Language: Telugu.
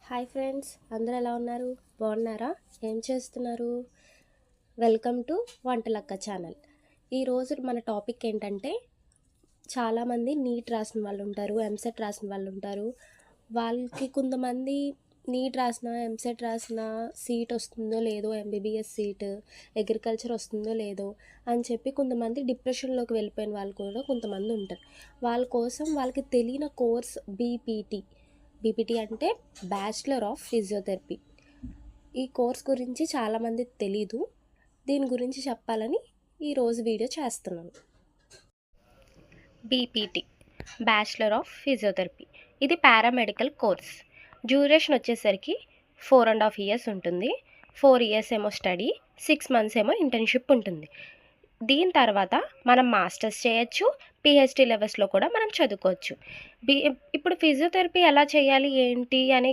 హాయ్ ఫ్రెండ్స్, అందరూ ఎలా ఉన్నారు? బాగున్నారా? ఏం చేస్తున్నారు? Welcome to Vantalakka channel. ఈరోజు మన టాపిక్ ఏంటంటే, చాలామంది నీట్ రాసిన వాళ్ళు ఉంటారు, ఎంసెట్ రాసిన వాళ్ళు ఉంటారు. వాళ్ళకి కొంతమంది నీట్ రాసిన, ఎంసెట్ రాసిన సీట్ వస్తుందో లేదో, ఎంబీబీఎస్ సీట్, అగ్రికల్చర్ వస్తుందో లేదో అని చెప్పి కొంతమంది డిప్రెషన్లోకి వెళ్ళిపోయిన వాళ్ళు కూడా కొంతమంది ఉంటారు. వాళ్ళ కోసం వాళ్ళకి తెలియని కోర్స్ బీపీటీ అంటే బ్యాచిలర్ ఆఫ్ ఫిజియోథెరపీ. ఈ కోర్స్ గురించి చాలామందికి తెలీదు. దీని గురించి చెప్పాలని ఈరోజు వీడియో చేస్తున్నాను. బీపీటీ బ్యాచిలర్ ఆఫ్ ఫిజియోథెరపీ ఇది పారామెడికల్ కోర్స్. డ్యూరేషన్ వచ్చేసరికి 4.5 years ఉంటుంది. 4 years ఏమో స్టడీ, 6 months ఏమో ఇంటర్న్షిప్ ఉంటుంది. దీని తర్వాత మనం మాస్టర్స్ చేయొచ్చు, పిహెచ్డి లెవెల్స్లో కూడా మనం చదువుకోవచ్చు. ఇప్పుడు ఫిజియోథెరపీ ఎలా చేయాలి ఏంటి అనే